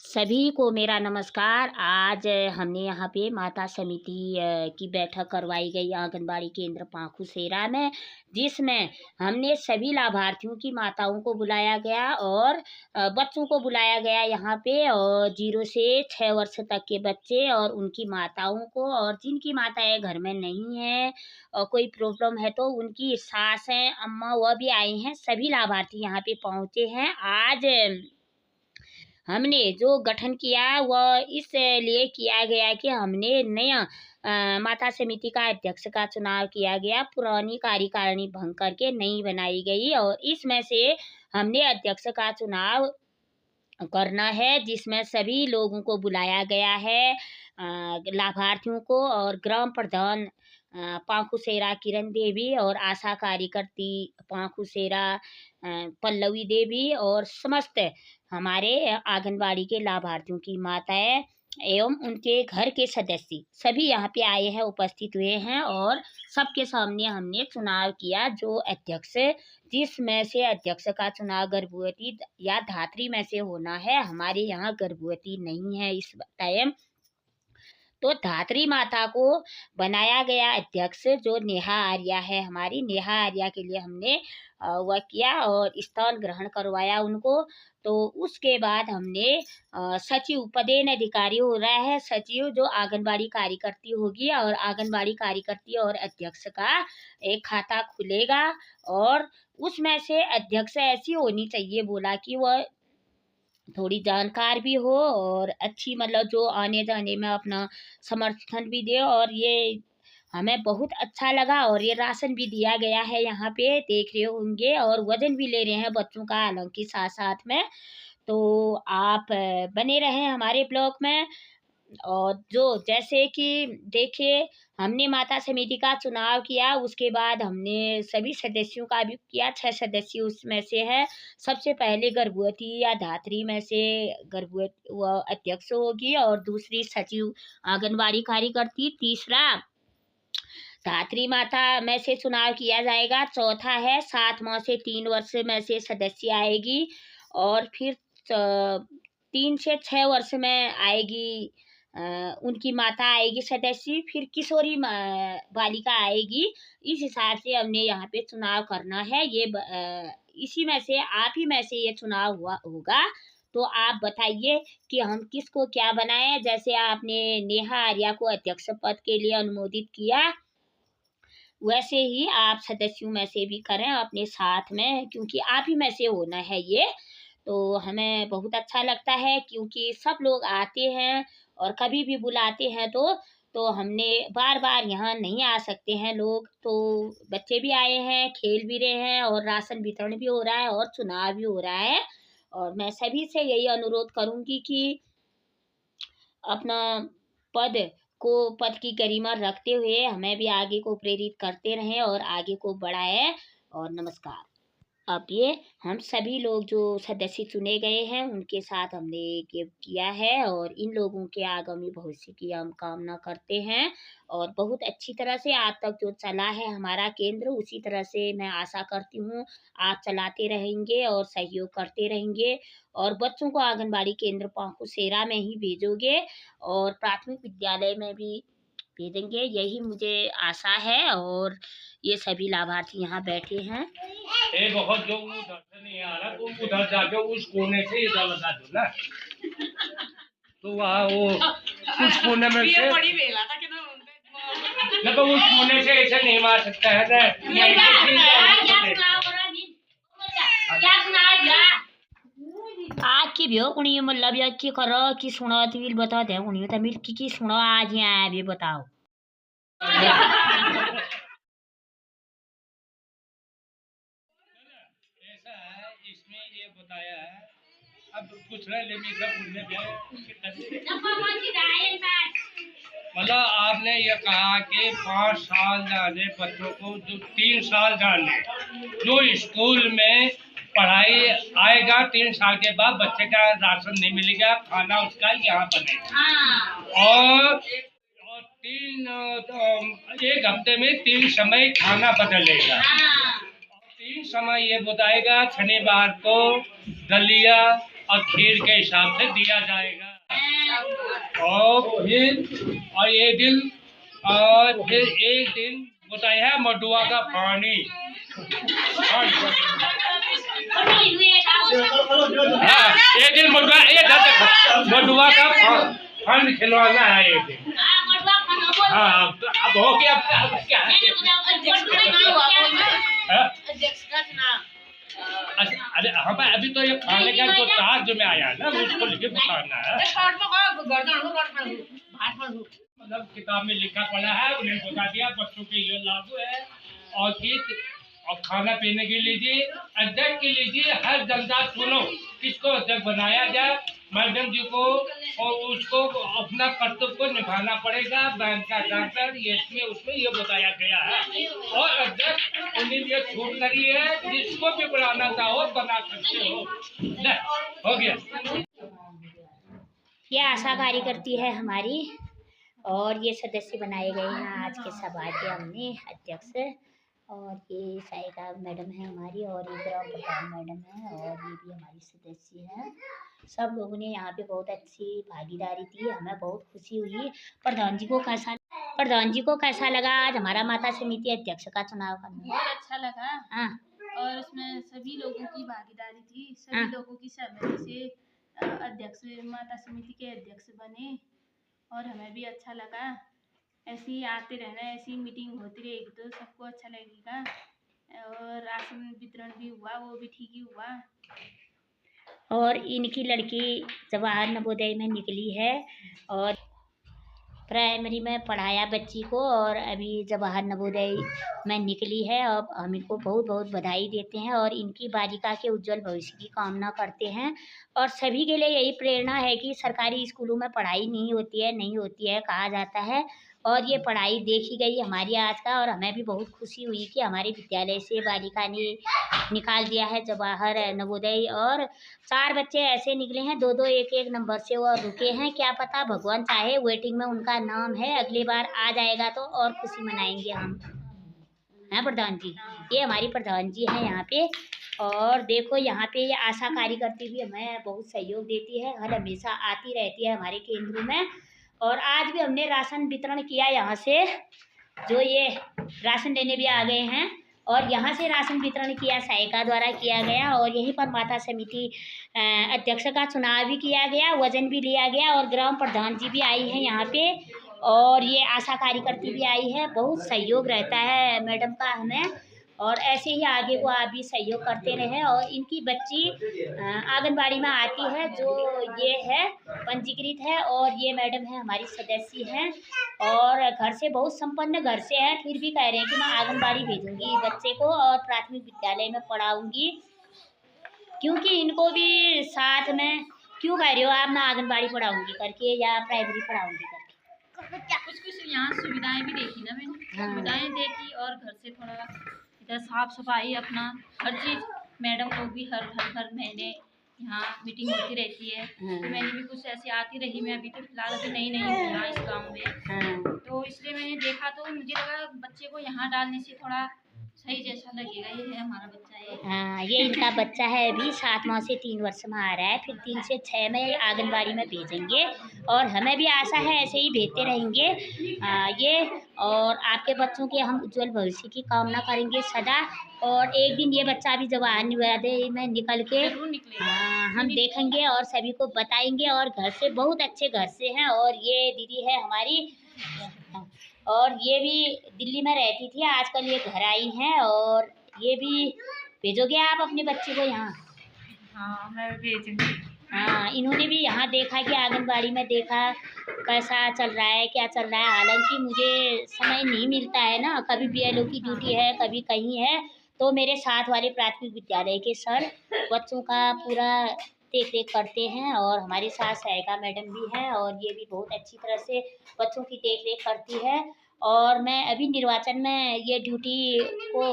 सभी को मेरा नमस्कार। आज हमने यहाँ पे माता समिति की बैठक करवाई गई आंगनबाड़ी केंद्र पांखुसेरा में, जिसमें हमने सभी लाभार्थियों की माताओं को बुलाया गया और बच्चों को बुलाया गया यहाँ पे, और 0 से 6 वर्ष तक के बच्चे और उनकी माताओं को, और जिनकी माताएं घर में नहीं हैं और कोई प्रॉब्लम है तो उनकी सास हैं, अम्मा, वह भी आई हैं। सभी लाभार्थी यहाँ पे पहुँचे हैं। आज हमने जो गठन किया वह इसलिए किया गया कि हमने नया माता समिति का अध्यक्ष का चुनाव किया गया। पुरानी कार्यकारिणी भंग करके नई बनाई गई और इसमें से हमने अध्यक्ष का चुनाव करना है, जिसमें सभी लोगों को बुलाया गया है, लाभार्थियों को, और ग्राम प्रधान पांखुसेरा किरण देवी और आशा कार्यकर्ती पांखुसेरा पल्लवी देवी और समस्त हमारे आंगनबाड़ी के लाभार्थियों की माताएं एवं उनके घर के सदस्य सभी यहाँ पे आए हैं, उपस्थित हुए हैं, और सबके सामने हमने चुनाव किया जो अध्यक्ष, जिसमें से अध्यक्ष का चुनाव गर्भवती या धात्री में से होना है। हमारे यहाँ गर्भवती नहीं है इस टाइम, तो धात्री माता को बनाया गया अध्यक्ष, जो नेहा आर्या है। हमारी नेहा आर्या के लिए हमने वह किया और स्थान ग्रहण करवाया उनको। तो उसके बाद हमने सचिव, पदेन अधिकारी हो रहा है सचिव, जो आंगनबाड़ी कार्यकर्ती होगी, और आंगनबाड़ी कार्यकर्ती और अध्यक्ष का एक खाता खुलेगा, और उसमें से अध्यक्ष ऐसी होनी चाहिए, बोला कि वह थोड़ी जानकार भी हो और अच्छी, मतलब जो आने जाने में अपना समर्थन भी दे। और ये हमें बहुत अच्छा लगा, और ये राशन भी दिया गया है यहाँ पे, देख रहे होंगे, और वजन भी ले रहे हैं बच्चों का, हालांकि साथ साथ में। तो आप बने रहें हमारे ब्लॉग में। और जो जैसे कि देखिए, हमने माता समिति का चुनाव किया, उसके बाद हमने सभी सदस्यों का भी किया। 6 सदस्य उसमें से है। सबसे पहले गर्भवती या धात्री में से गर्भवती वह अध्यक्ष होगी, और दूसरी सचिव आंगनबाड़ी कार्यकर्ती, तीसरा धात्री माता में से चुनाव किया जाएगा, चौथा है 7 माह से 3 वर्ष में से सदस्य आएगी, और फिर 3 से 6 वर्ष में आएगी उनकी माता आएगी सदस्य, फिर किशोरी बालिका आएगी। इस हिसाब से हमने यहाँ पे चुनाव करना है। इसी में से, आप ही में से ये चुनाव हुआ होगा। तो आप बताइए कि हम किसको क्या बनाएं। जैसे आपने नेहा आर्या को अध्यक्ष पद के लिए अनुमोदित किया, वैसे ही आप सदस्यों में से भी करें अपने साथ में, क्योंकि आप ही में से होना है ये। तो हमें बहुत अच्छा लगता है, क्योंकि सब लोग आते हैं और कभी भी बुलाते हैं, तो हमने बार बार यहाँ नहीं आ सकते हैं लोग, तो बच्चे भी आए हैं, खेल भी रहे हैं, और राशन वितरण भी हो रहा है, और चुनाव भी हो रहा है। और मैं सभी से यही अनुरोध करूंगी कि अपना पद पद की गरिमा रखते हुए हमें भी आगे को प्रेरित करते रहें और आगे को बढ़ाएं। और नमस्कार। अब ये हम सभी लोग जो सदस्य चुने गए हैं, उनके साथ हमने ये किया है, और इन लोगों के आगामी भविष्य की हम कामना करते हैं। और बहुत अच्छी तरह से आज तक जो चला है हमारा केंद्र, उसी तरह से मैं आशा करती हूँ आप चलाते रहेंगे और सहयोग करते रहेंगे, और बच्चों को आंगनबाड़ी केंद्र पांखुसेरा में ही भेजोगे, और प्राथमिक विद्यालय में भी भेजेंगे, यही मुझे आशा है। और ये सभी लाभार्थी यहाँ बैठे हैं। बहुत जो उधर से नहीं आ रहा, तो उधर जाके उस कोने से इधर लगा दो ना, तो वहाँ वो उस कोने में से ना, तो उस कोने से ऐसे नहीं मार सकता है आज की भी कुणी, मतलब या की करो कि सुनो, तो भी बता दे कुणी, तो मिल की सुनो आज यहाँ भी बताओ। इसमें ये बताया है, अब कुछ रह ले भी सब मतलब आपने ये कहा कि 5 साल जाने बच्चों को, जो 3 साल जाने, जो स्कूल में पढ़ाई आएगा, 3 साल के बाद बच्चे का राशन नहीं मिलेगा, खाना उसका यहाँ बनेगा, और 1 हफ्ते में 3 समय खाना बदलेगा। 3 समय ये बताएगा, शनिवार को दलिया और खीर के हिसाब से दिया जाएगा। और फिर एक दिन बताया है मडुआ का पानी। हाँ, एक दिन मडुआ का फन खिलवाना है एक दिन। हाँ, अब हो गया। अब क्या है? अरे हमें अभी तो ये खाने का जो चार्ज में आया है ना, उसको लिखे बताना है। मतलब किताब में लिखा पड़ा है, उन्हें बता दिया बच्चों के ये लागू है। और खाना पीने के लीजिए, अध्यक्ष के लीजिए, हर जनता सुनो किसको अध्यक्ष बनाया जाए, मैडम जी को, और उसको अपना कर्तव्य को निभाना पड़ेगा। बैंक का डॉक्टर इसमें उसमें ये बताया गया है। और अध्यक्ष उन्हें ये छूट करी है, जिसको भी बनाना चाहो बना सकते हो। हो गया। ये आशा कार्यकर्ती है हमारी, और ये सदस्य बनाए गए हैं आज के सभा के हमने अध्यक्ष। और ये सहायिका मैडम है हमारी, और ये ग्राम प्रधान मैडम है, और ये भी हमारी सदस्य हैं। सब लोगों ने यहाँ पे बहुत अच्छी भागीदारी दी, हमें बहुत खुशी हुई। प्रधान जी को कैसा लगा आज हमारा माता समिति अध्यक्ष का चुनाव करना? बहुत अच्छा लगा। हाँ। और उसमें सभी लोगों की भागीदारी थी, सभी लोगों की सहमति से अध्यक्ष माता समिति के अध्यक्ष बने, और हमें भी अच्छा लगा। ऐसे ही आते रहना, ऐसी मीटिंग होती रहेगी तो सबको अच्छा लगेगा। और राशन वितरण भी हुआ, वो भी ठीक ही हुआ। और इनकी लड़की जवाहर नवोदय में निकली है, और प्राइमरी में पढ़ाया बच्ची को, और अभी जवाहर नवोदय में निकली है। अब हम इनको बहुत बहुत बधाई देते हैं, और इनकी बालिका के उज्जवल भविष्य की कामना करते हैं। और सभी के लिए यही प्रेरणा है कि सरकारी स्कूलों में पढ़ाई नहीं होती है कहा जाता है, और ये पढ़ाई देखी गई हमारी आज का। और हमें भी बहुत खुशी हुई कि हमारे विद्यालय से बालिका ने निकाल दिया है जवाहर नवोदय, और 4 बच्चे ऐसे निकले हैं, 2-2 1-1 नंबर से वो रुके हैं। क्या पता भगवान चाहे वेटिंग में उनका नाम है, अगली बार आ जाएगा तो और खुशी मनाएंगे हम। हैं प्रधान जी? ये हमारी प्रधान जी हैं यहाँ पे। और देखो यहाँ पे ये आशा कार्यकर्ती भी हमें बहुत सहयोग देती है, हर हमेशा आती रहती है हमारे केंद्र में। और आज भी हमने राशन वितरण किया यहाँ से, जो ये राशन लेने भी आ गए हैं, और यहाँ से राशन वितरण किया सहायिका द्वारा किया गया। और यहीं पर माता समिति अध्यक्ष का चुनाव भी किया गया, वजन भी लिया गया, और ग्राम प्रधान जी भी आई हैं यहाँ पे, और ये आशा कार्यकर्ती भी आई है। बहुत सहयोग रहता है मैडम का हमें, और ऐसे ही आगे वो आप भी सहयोग करते रहें। और इनकी बच्ची आंगनबाड़ी में आती है, जो ये है पंजीकृत है, और ये मैडम है हमारी सदस्य हैं, और घर से बहुत संपन्न घर से है, फिर भी कह रहे हैं कि मैं आंगनबाड़ी भेजूंगी बच्चे को और प्राथमिक विद्यालय में पढ़ाऊंगी। क्योंकि इनको भी साथ में क्यों कह रहे हो आप ना आंगनबाड़ी पढ़ाऊंगी करके या प्राइमरी पढ़ाऊंगी करके? कुछ यहाँ सुविधाएं भी देखी ना मैंने। हाँ। सुविधाएं देखी, और घर से थोड़ा इधर साफ सफाई अपना हर चीज़। मैडम लोग भी हर महीने यहाँ मीटिंग होती रहती है। तो मैंने भी कुछ ऐसे आती रही। मैं अभी तो फिलहाल अभी नई हूँ यहाँ इस गाँव में, तो इसलिए मैंने देखा तो मुझे लगा बच्चे को यहाँ डालने से थोड़ा सही जैसा लगेगा। ये है हमारा बच्चा है। हाँ, ये इनका बच्चा है, अभी 7 माह से 3 वर्ष में आ रहा है, फिर 3 से 6 में आंगनबाड़ी में भेजेंगे, और हमें भी आशा है ऐसे ही भेजते रहेंगे ये। और आपके बच्चों के हम उज्जवल भविष्य की कामना करेंगे सदा। और एक दिन ये बच्चा भी जवाहर नवोदय में निकल के हम देखेंगे और सभी को बताएंगे। और घर से बहुत अच्छे घर से हैं, और ये दीदी है हमारी, और ये भी दिल्ली में रहती थी, आजकल ये घर आई हैं। और ये भी भेजोगे आप अपने बच्चे को यहाँ? हाँ, मैं भेजूंगी। हाँ, इन्होंने भी यहाँ देखा कि आंगनबाड़ी में देखा कैसा चल रहा है, क्या चल रहा है। हालांकि मुझे समय नहीं मिलता है ना, कभी बीएलओ की ड्यूटी है, कभी कहीं है, तो मेरे साथ वाले प्राथमिक विद्यालय के सर बच्चों का पूरा देख रेख करते हैं। और हमारे साथ सहायिका मैडम भी हैं, और ये भी बहुत अच्छी तरह से बच्चों की देख रेख करती है। और मैं अभी निर्वाचन में ये ड्यूटी को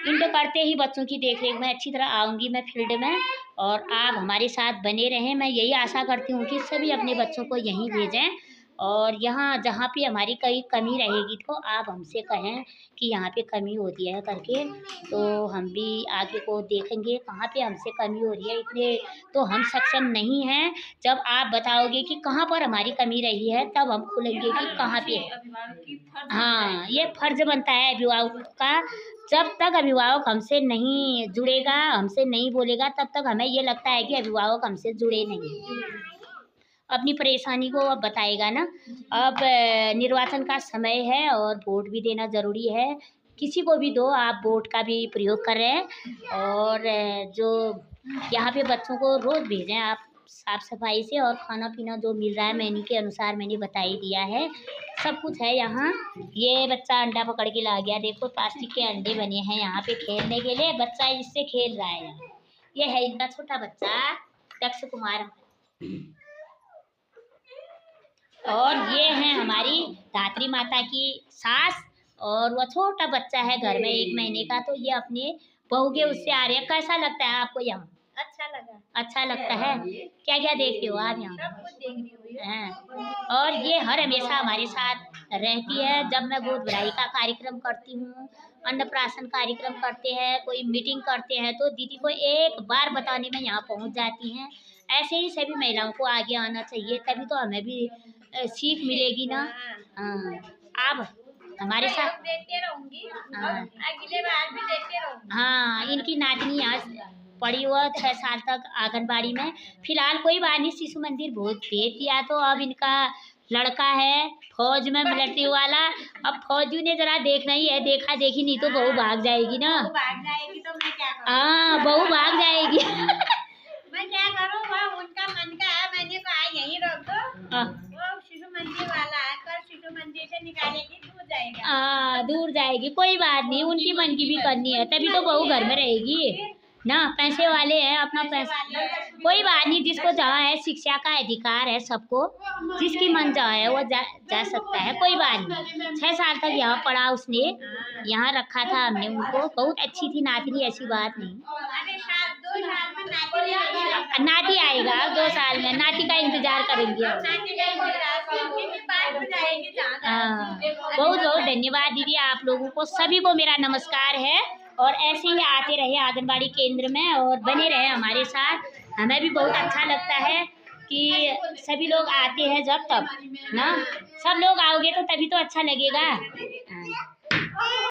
इंड करते ही बच्चों की देख रेख में अच्छी तरह आऊँगी मैं फील्ड में, और आप हमारे साथ बने रहें। मैं यही आशा करती हूँ कि सभी अपने बच्चों को यहीं भेजें, और यहाँ जहाँ पे हमारी कहीं कमी रहेगी तो आप हमसे कहें कि यहाँ पे कमी होती है करके, तो हम भी आगे को देखेंगे कहाँ पे हमसे कमी हो रही है। इतने तो हम सक्षम नहीं हैं। जब आप बताओगे कि कहाँ पर हमारी कमी रही है तब हम खुलेंगे कि कहाँ पे। अभिभावक की फर्ज हाँ, ये फर्ज बनता है अभिभावक का। जब तक अभिभावक हमसे नहीं जुड़ेगा, हमसे नहीं बोलेगा, तब तक हमें ये लगता है कि अभिभावक हमसे जुड़े नहीं, अपनी परेशानी को अब बताएगा ना। अब निर्वाचन का समय है और वोट भी देना ज़रूरी है। किसी को भी दो, आप वोट का भी प्रयोग कर रहे हैं। और जो यहाँ पे बच्चों को रोज़ भेजें आप साफ़ सफाई से, और खाना पीना जो मिल रहा है मेन्यू के अनुसार मैंने बता ही दिया है, सब कुछ है यहाँ। ये बच्चा अंडा पकड़ के ला गया, देखो प्लास्टिक के अंडे बने हैं यहाँ पे खेलने के लिए, बच्चा इससे खेल रहा है। ये है इनका छोटा बच्चा दक्ष कुमार, और ये है हमारी धात्री माता की सास, और वह छोटा बच्चा है घर में 1 महीने का, तो ये अपने बहू के उससे आ रहे हैं। कैसा लगता है आपको यहाँ? अच्छा लगा। अच्छा लगता है। क्या क्या देखते हो आप यहाँ? सब कुछ देख रही हूँ हैं। और ये हर हमेशा हमारे साथ रहती है। जब मैं गोद भराई का कार्यक्रम करती हूँ, अन्नप्राशन कार्यक्रम करते हैं, कोई मीटिंग करते हैं, तो दीदी को एक बार बताने में यहाँ पहुँच जाती हैं। ऐसे ही सभी महिलाओं को आगे आना चाहिए, तभी तो हमें भी सीख मिलेगी ना। हाँ, आप हमारे साथ देते रहूंगी, हाँ। अगले बार भी देते रहूंगी। हाँ, इनकी नातनी यहाँ पड़ी हुआ 6 साल तक आंगनबाड़ी में। फिलहाल कोई बात नहीं, शिशु मंदिर बहुत भेज दिया, तो अब इनका लड़का है फौज में मिलिट्री वाला। अब फौजी ने जरा देखना ही है, देखा देखी नहीं तो बहू भाग जाएगी ना। भाग जाएगी तो मैं क्या करूँ? हाँ, बहू भाग जाएगी। मैं क्या करूँ? वो उनका मन का है, मैंने कहा यहीं रख दो। वो शिशु मंदिर वाला है, कल शिशु मंदिर से निकालेगी, दूर जाएगा। हाँ, दूर जाएगी, कोई बात नहीं, उनकी मन की भी करनी है, तभी तो बहू घर में रहेगी ना। पैसे वाले हैं, अपना पैसा, कोई बात नहीं। जिसको जहाँ है, शिक्षा का अधिकार है सबको, जिसकी मन जहाँ है वो जा सकता है, कोई बात नहीं। 6 साल तक यहाँ पढ़ा उसने, यहाँ रखा था हमने उनको। बहुत अच्छी थी नातनी, ऐसी बात नहीं। अरे 2 साल में नाती आएगी। नाती आएगा 2 साल में, नाती का इंतजार करेंगे। हाँ, बहुत बहुत धन्यवाद दीदी आप लोगों को, सभी को मेरा नमस्कार है। और ऐसे ही आते रहे आंगनबाड़ी केंद्र में और बने रहे हमारे साथ। हमें भी बहुत अच्छा लगता है कि सभी लोग आते हैं जब तब ना, सब लोग आओगे तो तभी तो अच्छा लगेगा। हाँ।